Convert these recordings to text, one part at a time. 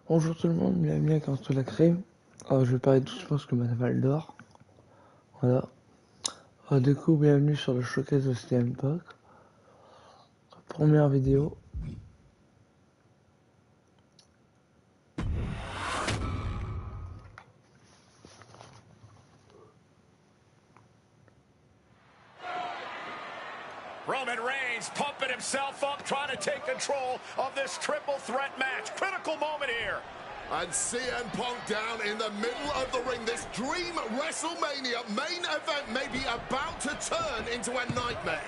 Bonjour tout le monde, bienvenue à Carton la Crème. Je vais parler doucement parce que ma Val d'Or. Voilà. Du coup, bienvenue sur le showcase de CM Punk. Première vidéo. Roman Reigns pumping himself up, trying to take control of this triple threat match. Critical moment here. And CM Punk down in the middle of the ring. This dream WrestleMania main event may be about to turn into a nightmare.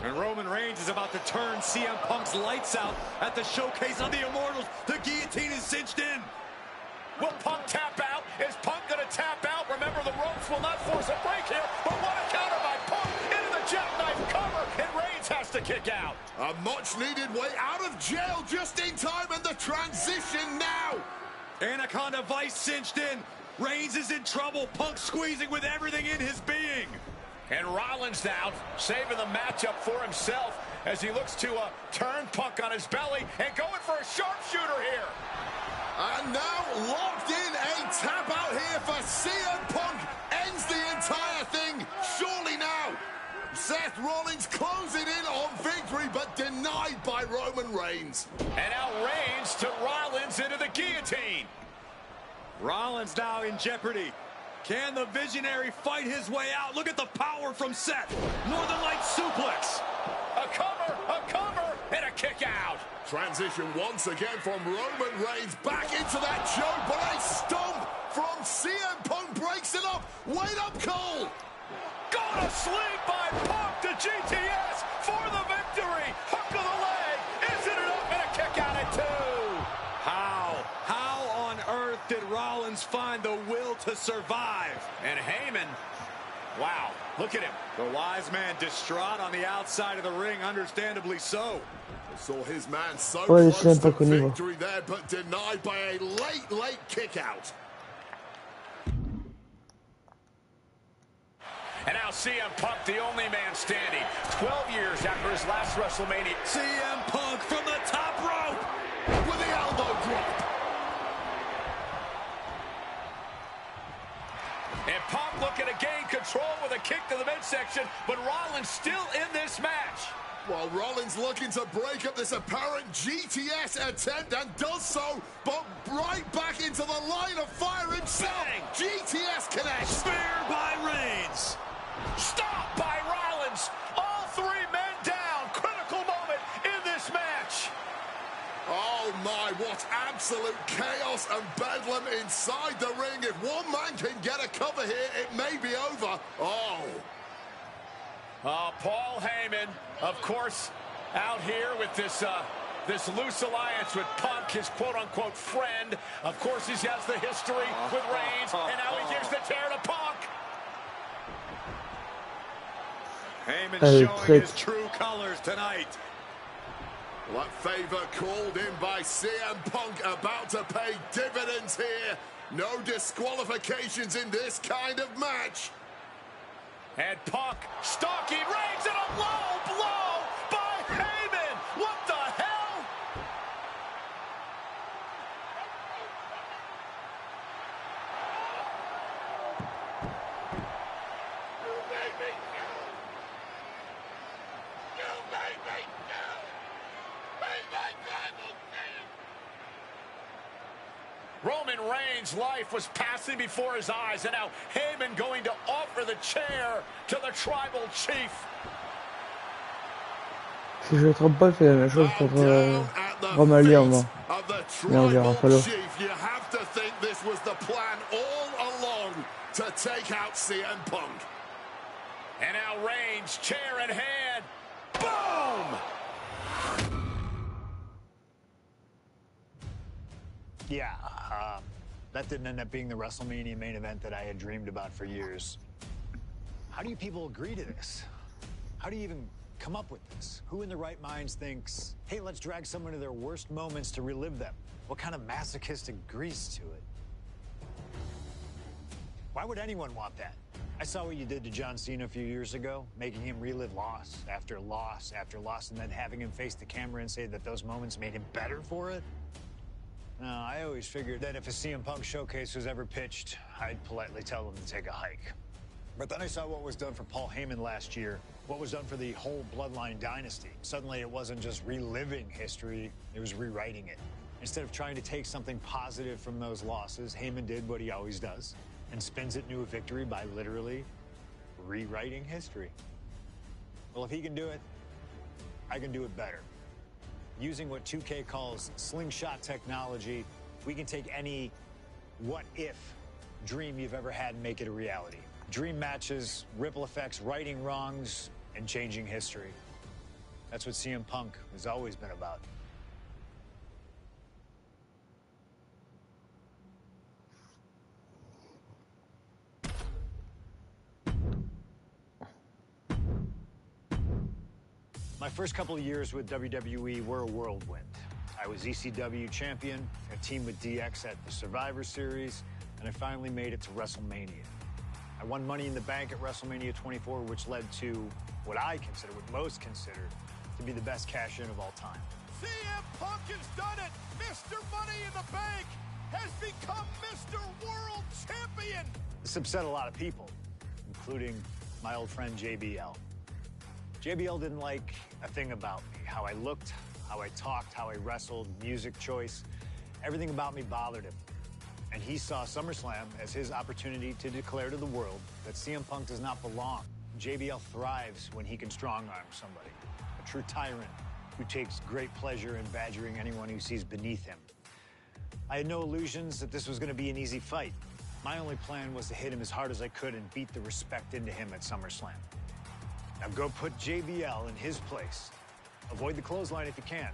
And Roman Reigns is about to turn CM Punk's lights out at the showcase on the Immortals. The guillotine is cinched in. Will Punk tap out? Is Punk going to tap out? Remember, the ropes will not force a break here, but what a counter by Punk into the jackknife cover, and Reigns has to kick out. A much-needed way out of jail just in time, and the transition now. Anaconda Vice cinched in. Reigns is in trouble. Punk squeezing with everything in his being. And Rollins now saving the matchup for himself as he looks to turn Punk on his belly and going for a sharpshooter here. And now locked in, a tap out here for CM Punk. Ends the entire thing, surely now. Seth Rollins closing in on victory, but denied by Roman Reigns. And now Reigns to Rollins into the guillotine. Rollins now in jeopardy. Can the Visionary fight his way out? Look at the power from Seth. Northern Lights suplex. A cover, and a kick out. Transition once again from Roman Reigns back into that choke, but a stomp from CM Punk breaks it up. Wait up, Cole. Going to sleep by Punk to GTS for the victory. Hook of the leg. Isn't it up? And a kick out at 2. How on earth did Rollins find the will to survive? And Heyman, wow, look at him. The wise man distraught on the outside of the ring, understandably so. Saw his man so close to victory there, but denied by a late kick out. And now CM Punk, the only man standing, 12 years after his last WrestleMania. CM Punk from the top rope with the elbow drop. And Punk looking to gain control with a kick to the midsection, but Rollins still in this match. While Rollins looking to break up this apparent GTS attempt, and does so, but right back into the line of fire himself. Bang. GTS connects. Spear by Reigns. Stop by Rollins. All 3 men down. Critical moment in this match. Oh my, what absolute chaos and bedlam inside the ring. If one man can get a cover here, it may be over. Paul Heyman, of course, out here with this loose alliance with Punk, his quote-unquote friend. Of course, he has the history with Reigns, and now he gives the tear to Punk. Heyman showing his true colors tonight. That favor called in by CM Punk about to pay dividends here. No disqualifications in this kind of match. And Punk stalking Reigns, and a low blow by Heyman. What the hell? You made me go. You made me go. Made my tribal Roman Reigns' life was passing before his eyes, and now Heyman going to offer the chair to the tribal chief. Si je ne me trompe pas, il fait la même chose pour Romalia, moi. Mais on verra pas l'autre. You have to think this was the plan all along to take out CM Punk. And now Reigns, chair in hand. Boom! Yeah, that didn't end up being the WrestleMania main event that I had dreamed about for years. How do you people agree to this? How do you even come up with this? Who in their right minds thinks, hey, let's drag someone to their worst moments to relive them? What kind of masochistic grease to it? Why would anyone want that? I saw what you did to John Cena a few years ago, making him relive loss after loss after loss, and then having him face the camera and say that those moments made him better for it. No, I always figured that if a CM Punk showcase was ever pitched, I'd politely tell them to take a hike. But then I saw what was done for Paul Heyman last year, what was done for the whole Bloodline dynasty. Suddenly it wasn't just reliving history, it was rewriting it. Instead of trying to take something positive from those losses, Heyman did what he always does and spins it into a victory by literally rewriting history. Well, if he can do it, I can do it better. Using what 2K calls slingshot technology, we can take any what-if dream you've ever had and make it a reality. Dream matches, ripple effects, righting wrongs, and changing history. That's what CM Punk has always been about. My first couple of years with WWE were a whirlwind. I was ECW champion, a team with DX at the Survivor Series, and I finally made it to WrestleMania. I won Money in the Bank at WrestleMania 24, which led to what I consider, what most consider, to be the best cash-in of all time. CM Punk has done it! Mr. Money in the Bank has become Mr. World Champion! This upset a lot of people, including my old friend JBL. JBL didn't like a thing about me, how I looked, how I talked, how I wrestled, music choice. Everything about me bothered him. And he saw SummerSlam as his opportunity to declare to the world that CM Punk does not belong. JBL thrives when he can strong-arm somebody, a true tyrant who takes great pleasure in badgering anyone who sees beneath him. I had no illusions that this was going to be an easy fight. My only plan was to hit him as hard as I could and beat the respect into him at SummerSlam. Now go put JBL in his place. Avoid the clothesline if you can.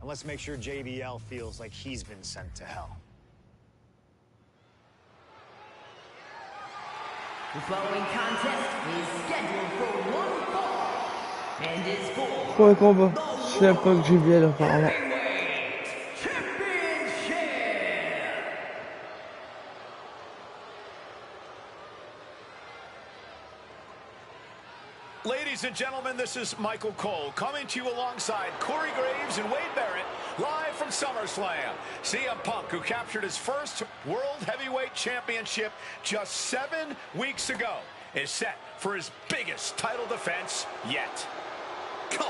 And let's make sure JBL feels like he's been sent to hell. The following contest is scheduled for one fall and is for Premier combat, CM Punk JBL apparemment. Heavyweight Championship. Ladies and gentlemen, this is Michael Cole coming to you alongside Corey Graves and Wade Barrett, live from SummerSlam. CM Punk, who captured his first World Heavyweight Championship just 7 weeks ago, is set for his biggest title defense yet. Cole,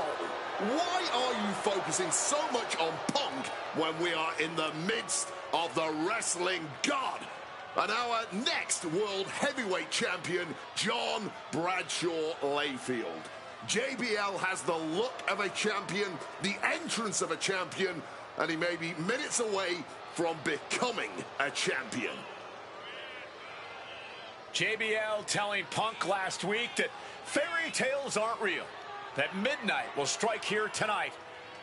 why are you focusing so much on Punk when we are in the midst of the wrestling god? And our next World Heavyweight Champion, John Bradshaw Layfield. JBL has the look of a champion, the entrance of a champion, and he may be minutes away from becoming a champion. JBL telling Punk last week that fairy tales aren't real, that midnight will strike here tonight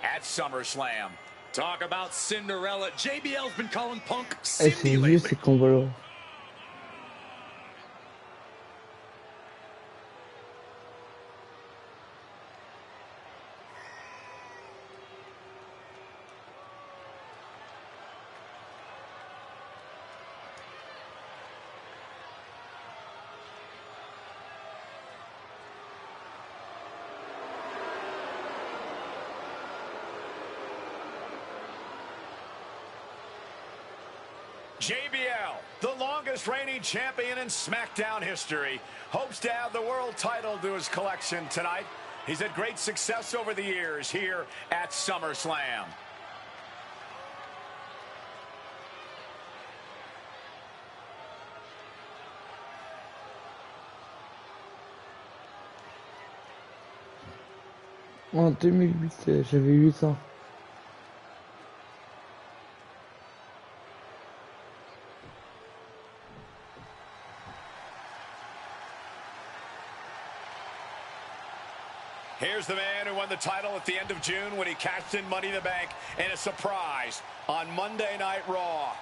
at SummerSlam. Talk about Cinderella. JBL's been calling Punk Eh, c'est Cindy vieux lately. ces combats-là. JBL, the longest reigning champion in SmackDown history, hopes to add the world title to his collection tonight. He's had great success over the years here at SummerSlam. En 2008, j'avais 8 ans. Here's the man who won the title at the end of June when he cashed in Money in the Bank in a surprise on Monday Night Raw.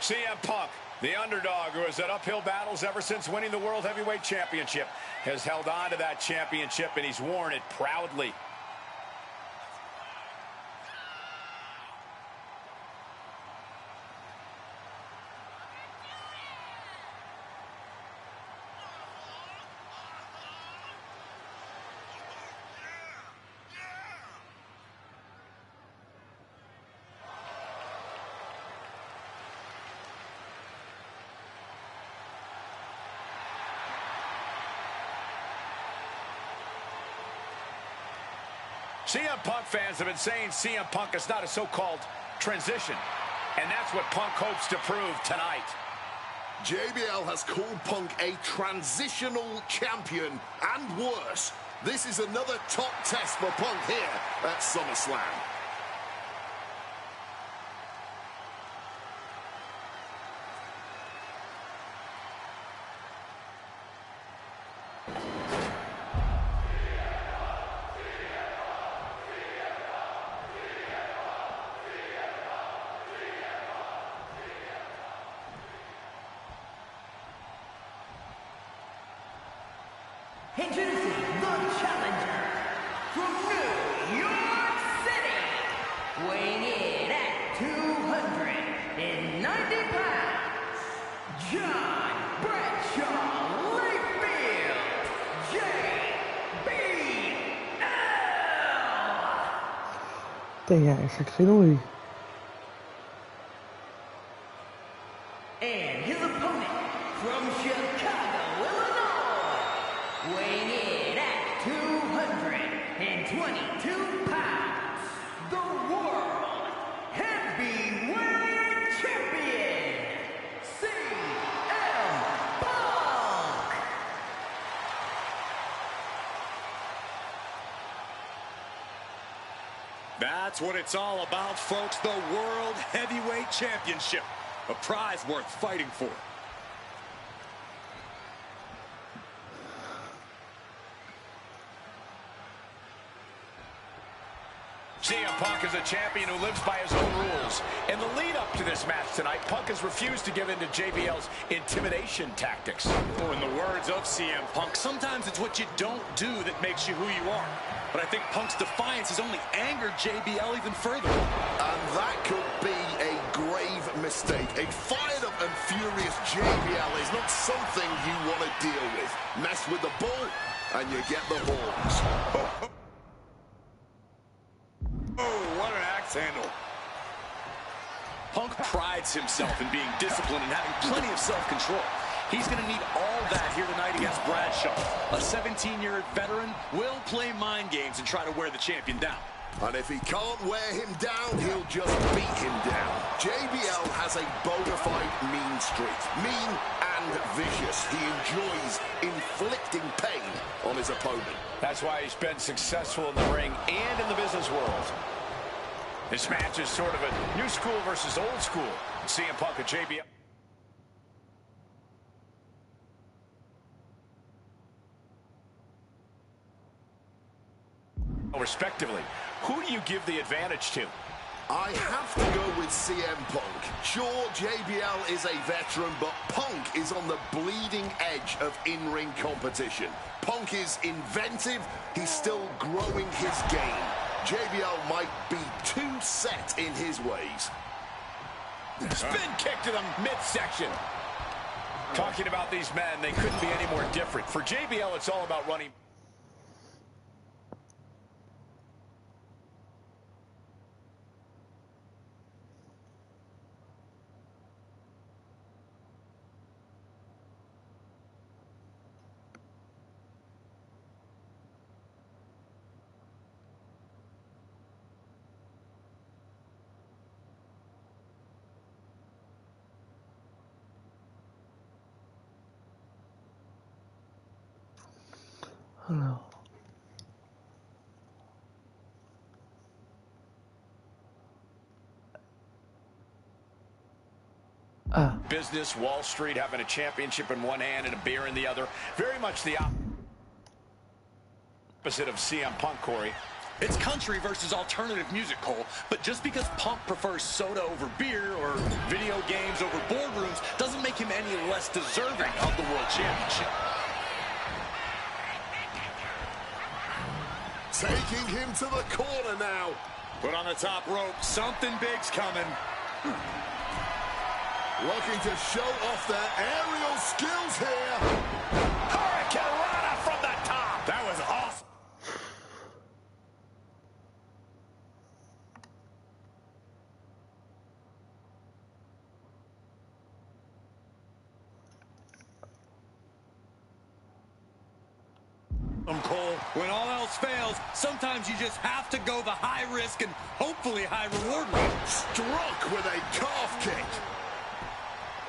CM Punk, the underdog who has had uphill battles ever since winning the World Heavyweight Championship, has held on to that championship, and he's worn it proudly. CM Punk fans have been saying CM Punk is not a so-called transition, and that's what Punk hopes to prove tonight. JBL has called Punk a transitional champion, and worse. This is another top test for Punk here at SummerSlam. Introducing the challenger from New York City, weighing in at 290 pounds, John Bradshaw Layfield, JBL. Putain, il a un sacré nom, lui. And his opponent from Chicago, Illinois, weighing in at 222 pounds, the World Heavyweight Champion, CM Punk. That's what it's all about, folks. The World Heavyweight Championship. A prize worth fighting for. CM Punk is a champion who lives by his own rules. In the lead-up to this match tonight, Punk has refused to give in to JBL's intimidation tactics. Or in the words of CM Punk, sometimes it's what you don't do that makes you who you are. But I think Punk's defiance has only angered JBL even further. And that could be a grave mistake. A fired up and furious JBL is not something you want to deal with. Mess with the bull, and you get the horns. Oh, what an axe handle. Punk prides himself in being disciplined and having plenty of self-control. He's going to need all that here tonight against Bradshaw. A 17-year veteran will play mind games and try to wear the champion down. And if he can't wear him down, he'll just beat him down. JBL has a bona fide mean streak. Mean and vicious. He enjoys inflicting pain on his opponent. That's why he's been successful in the ring and in the business world. This match is sort of a new school versus old school. CM Punk and JBL. Respectively, who do you give the advantage to? I have to go with CM Punk. Sure, JBL is a veteran, but Punk is on the bleeding edge of in-ring competition. Punk is inventive. He's still growing his game. JBL might be too set in his ways. Spin kick to the midsection. Talking about these men, they couldn't be any more different. For JBL, it's all about running. Alors. Business, Wall Street, having a championship in one hand and a beer in the other. Very much the opposite of CM Punk, Corey. It's country versus alternative music, Cole. But just because Punk prefers soda over beer or video games over boardrooms doesn't make him any less deserving of the World Championship. Taking him to the corner now. Put on the top rope. Something big's coming. Looking to show off their aerial skills here. Hurricane from the top. That was awesome. Cole, when all else fails, sometimes you just have to go the high risk and hopefully high reward route. Struck with a calf kick.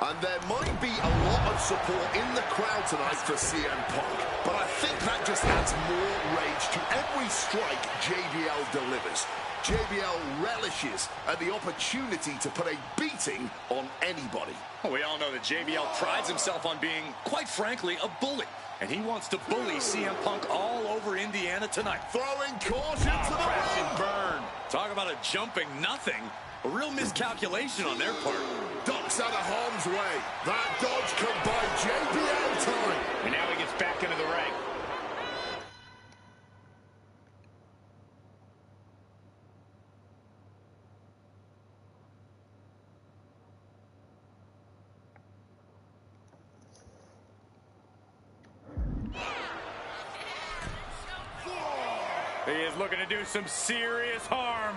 And there might be a lot of support in the crowd tonight for CM Punk, but I think that just adds more rage to every strike JBL delivers. JBL relishes at the opportunity to put a beating on anybody. Well, we all know that JBL prides himself on being, quite frankly, a bully. And he wants to bully CM Punk all over Indiana tonight. Throwing caution to the crash ring. and burn. Talk about a jumping nothing. A real miscalculation on their part. Ducks out of harm's way. That dodge could buy JBL time. And now he gets back into the ring. He is looking to do some serious harm.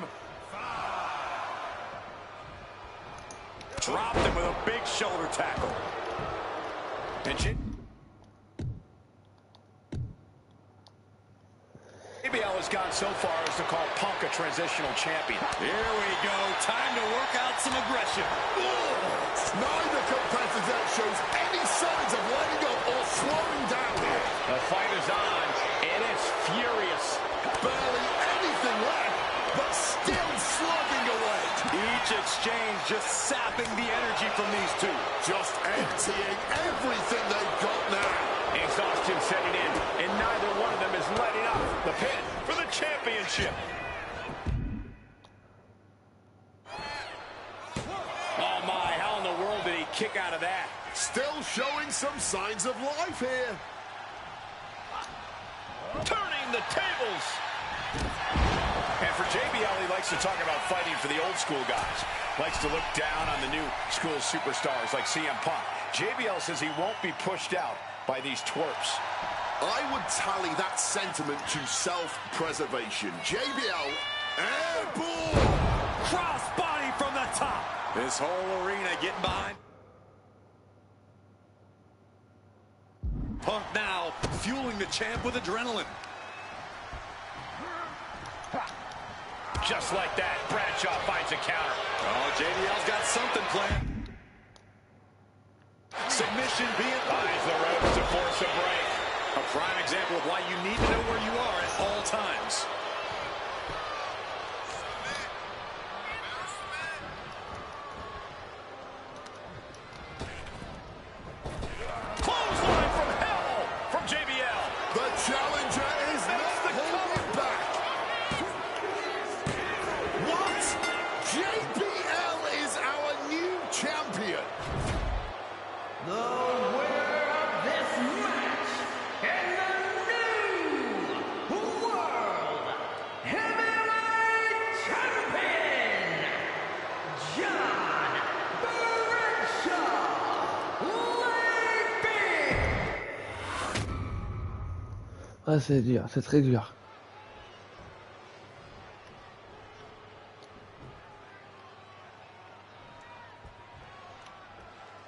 Dropped him with a big shoulder tackle. JBL has gone so far as to call Punk a transitional champion. Here we go. Time to work out some aggression. Neither competitor shows any signs of letting up or slowing down here. The fight is on, and it's furious. Barely anything left, but still slugging away. Each exchange just sapping the energy from these two. Just emptying everything they've got now. Exhaustion setting in, and neither one of them is letting up. The pin for the championship. Oh my, how in the world did he kick out of that? Still showing some signs of life here. Turning the tables. And for JBL, he likes to talk about fighting for the old school guys. Likes to look down on the new school superstars like CM Punk. JBL says he won't be pushed out by these twerps. I would tally that sentiment to self-preservation. JBL, airborne! Cross body from the top. This whole arena getting behind. Punk now fueling the champ with adrenaline. Just like that, Bradshaw finds a counter. Oh, JBL's got something planned. Submission being buys the ropes to force a break. A prime example of why you need to know where you are at all times. Clothesline from hell from JBL. The challenger is not holding back. What? JBL is our new champion. The winner of this match and the new World Heavyweight Champion, John Bradshaw. Ah, c'est dur, c'est très dur.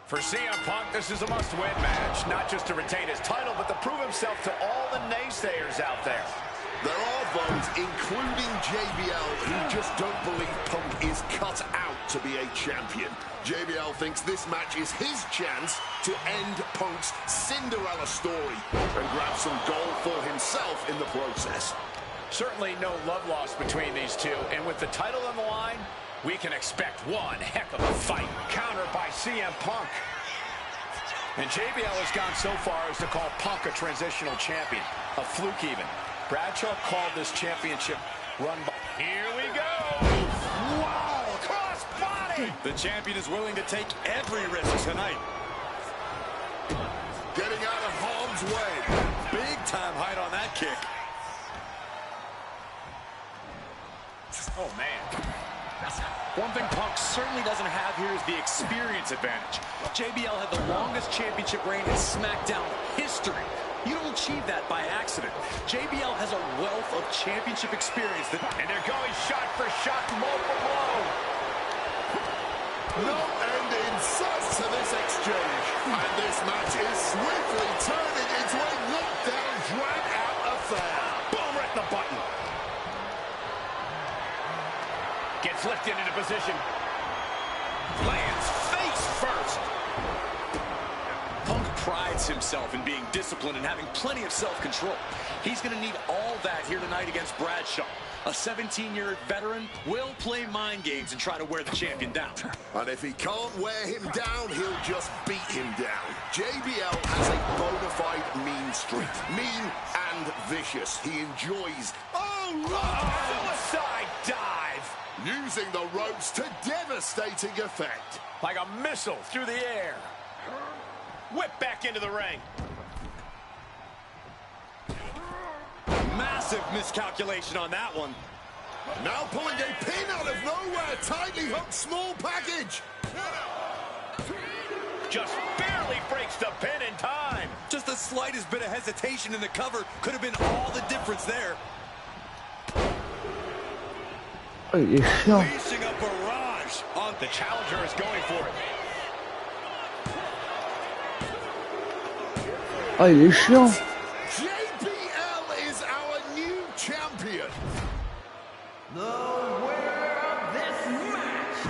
For CM Punk, this is a must-win match, not just to retain his title, but to prove himself to all the naysayers out there. There are those, including JBL, who just don't believe Punk is cut out to be a champion. JBL thinks this match is his chance to end Punk's Cinderella story and grab some gold for himself in the process. Certainly no love lost between these two, and with the title on the line, we can expect one heck of a fight. Countered by CM Punk. And JBL has gone so far as to call Punk a transitional champion. A fluke even. Bradshaw called this championship Run by. Here we go. Wow, cross body. The champion is willing to take every risk tonight. Getting out of harm's way. Big time height on that kick. Oh, man. One thing Punk certainly doesn't have here is the experience advantage. JBL had the longest championship reign in SmackDown history. You don't achieve that by accident. JBL has a wealth of championship experience. And they're going shot for shot, blow for blow. No end in sight to this exchange. And this match is swiftly turning into a knockdown, drag-out affair. Boom, right in the button. Gets lifted into position. Lands face first. Punk prides himself in being disciplined and having plenty of self-control. He's going to need all that here tonight against Bradshaw. A 17-year veteran will play mind games and try to wear the champion down. And if he can't wear him down, he'll just beat him down. JBL has a bona fide mean streak. Mean and vicious. He enjoys... Suicide dive! Using the ropes to devastating effect. Like a missile through the air. Whip back into the ring. Massive miscalculation on that one. Now pulling a pin out of nowhere. Tightly hooked small package. Just barely breaks the pin in time. Just the slightest bit of hesitation in the cover could have been all the difference there. Oh, il est chiant. Unleashing a barrage on the challenger is going for it. Oh, il est chiant. JBL is our new champion. The winner of this match.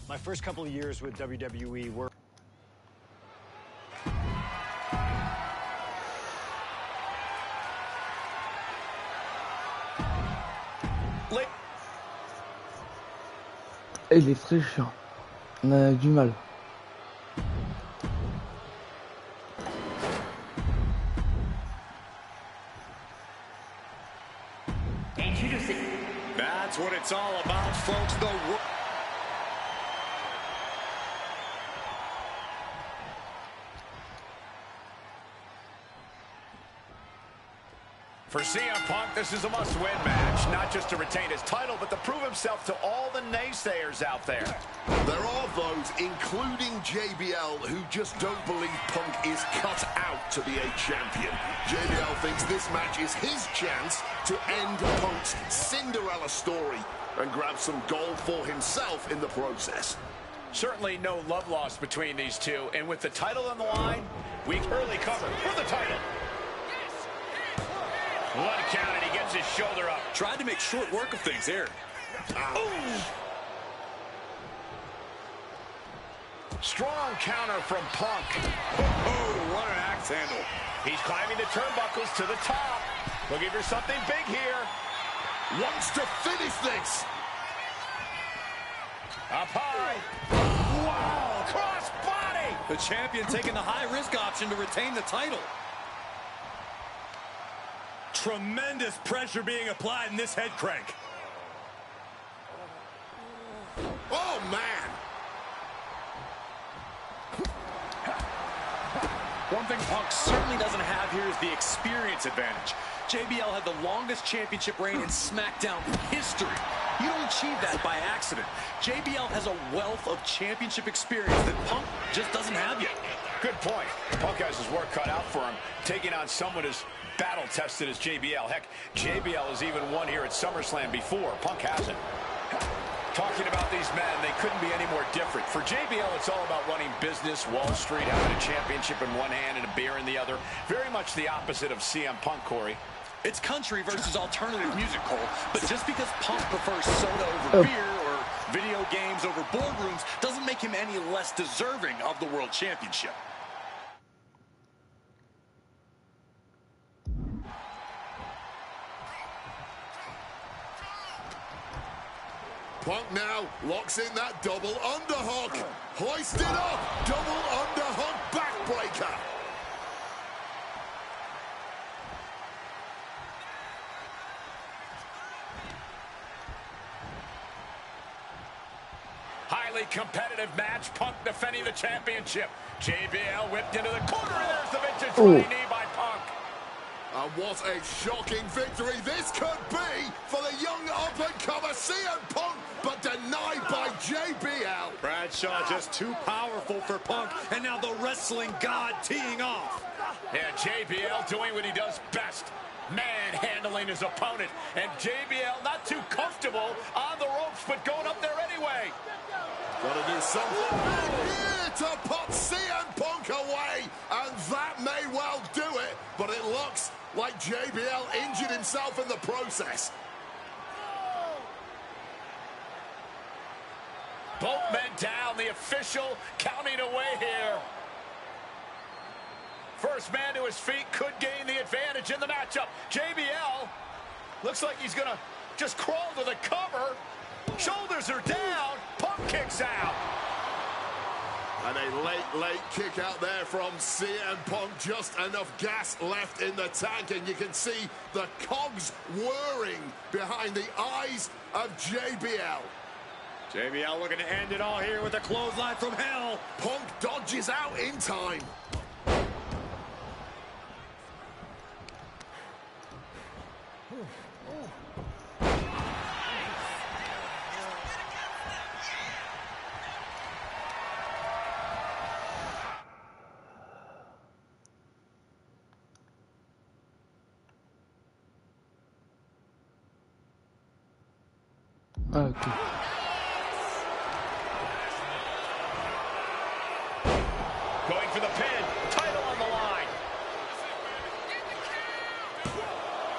My first couple of years with WWE were... Il est très chiant. On a du mal. Introducing. That's what it's all about, folks. For CM Punk, this is a must-win match, not just to retain his title, but to prove himself to all the naysayers out there. There are those, including JBL, who just don't believe Punk is cut out to be a champion. JBL thinks this match is his chance to end Punk's Cinderella story and grab some gold for himself in the process. Certainly no love lost between these two, and with the title on the line, we early cover for the title. One count and he gets his shoulder up. Tried to make short work of things here. Strong counter from Punk. Oh, what an axe handle. He's climbing the turnbuckles to the top. Looking for something big here. Wants to finish this. Up high. Wow, cross body. The champion taking the high-risk option to retain the title. Tremendous pressure being applied in this head crank. Oh, man. One thing Punk certainly doesn't have here is the experience advantage. JBL had the longest championship reign in SmackDown history. You don't achieve that by accident. JBL has a wealth of championship experience that Punk just doesn't have yet. Good point. Punk has his work cut out for him, taking on someone as battle-tested as JBL. Heck, JBL has even won here at SummerSlam before. Punk hasn't. Talking about these men, they couldn't be any more different. For JBL, it's all about running business, Wall Street, having a championship in one hand and a beer in the other. Very much the opposite of CM Punk, Corey. It's country versus alternative music, Cole. But just because Punk prefers soda over beer or video games over boardrooms doesn't make him any less deserving of the World Championship. Punk now locks in that double underhook. Hoisted up. Double underhook backbreaker. Highly competitive match. Punk defending the championship. JBL whipped into the corner, and there's the vintage running knee by Punk. And what a shocking victory this could be for the young up-and-comer CM Punk, but denied by JBL. Bradshaw just too powerful for Punk, and now the wrestling god teeing off. Yeah, JBL doing what he does best, manhandling his opponent. And JBL not too comfortable on the ropes, but going up there anyway. Gotta do something here to put CM Punk away, and that may well do it, but it looks like JBL injured himself in the process. Both men down, the official counting away here. First man to his feet could gain the advantage in the matchup. JBL looks like he's gonna just crawl to the cover. Shoulders are down. Punk kicks out. And a late kick out there from CM Punk. Just enough gas left in the tank, and you can see the cogs whirring behind the eyes of JBL. JBL looking to end it all here with a clothesline from hell. Punk dodges out in time. Okay. Going for the pin. Title on the line.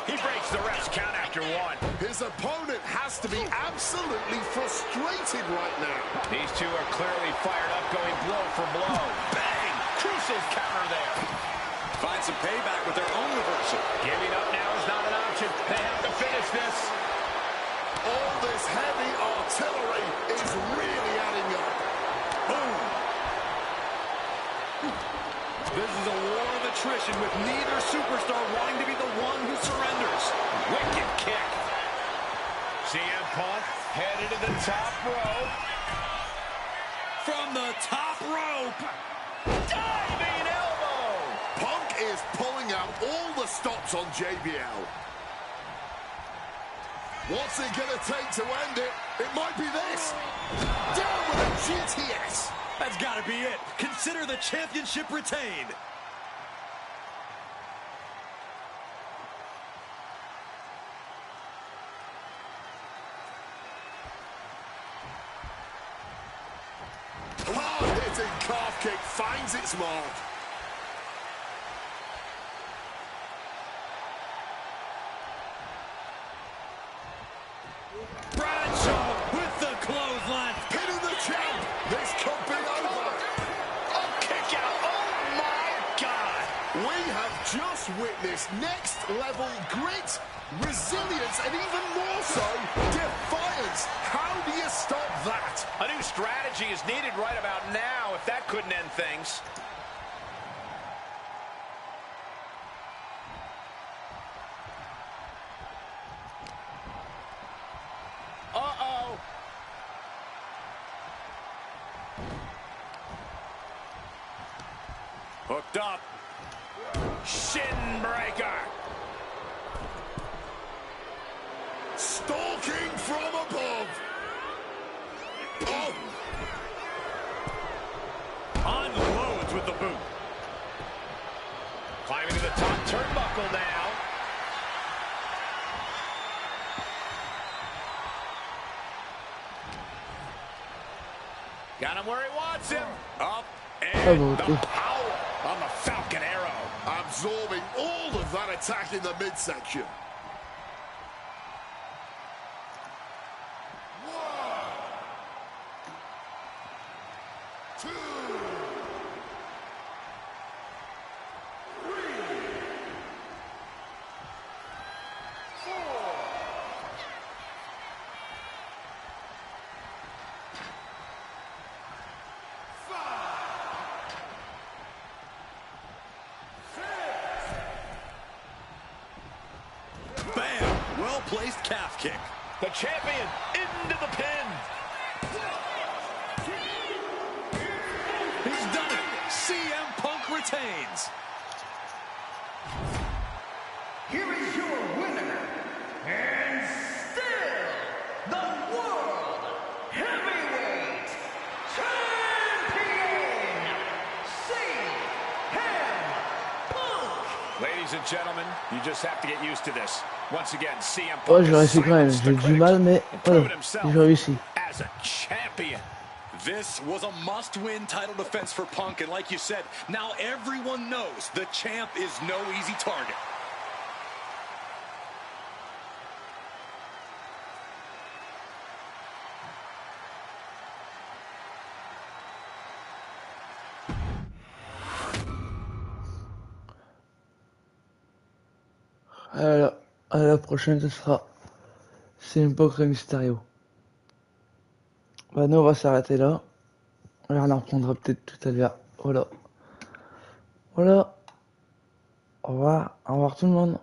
He breaks the ref's count after one. His opponent has to be absolutely frustrated right now. These two are clearly fired up, going blow for blow. Bang! Crucial counter there. Find some payback with their own reversal. Giving up now is not an option. They have to finish this. All this heavy artillery is really adding up. Boom! This is a war of attrition with neither superstar wanting to be the one who surrenders. Wicked kick. CM Punk headed to the top rope. From the top rope. Diving elbow. Punk is pulling out all the stops on JBL. What's it going to take to end it? It might be this. Down with a GTS. That's got to be it. Consider the championship retained. Hard-hitting calf kick finds its mark. Bradshaw with the clothesline. Pinning the champ. This could be over. A kick out. Oh, my God. We have just witnessed next-level grit, resilience, and even more so, defiance. How do you stop that? A new strategy is needed right about now if that couldn't end things. Uh-oh. Hooked up. Shin breaker. Stalking from above. Oh, Unloads with the boot. Climbing to the top turnbuckle now. Got him where he wants him. Up and the power on the Falcon Arrow. absorbing all of that attack in the midsection. well-placed calf kick. The champion into the pin. He's done it. CM Punk retains. Here is your winner, and still the World Heavyweight Champion, CM Punk. Ladies and gentlemen, you just have to get used to this. Once again, CM Punk Ouais, j'ai réussi quand même. J'ai eu du mal, mais voilà, j'ai réussi. as a champion. This was a must-win title defense for Punk, and like you said, now everyone knows the champ is no easy target. À la prochaine, ce sera CM Punk Rey Mysterio. Bah, nous, on va s'arrêter là. On en reprendra peut-être tout à l'heure. Voilà. Voilà. Au revoir tout le monde.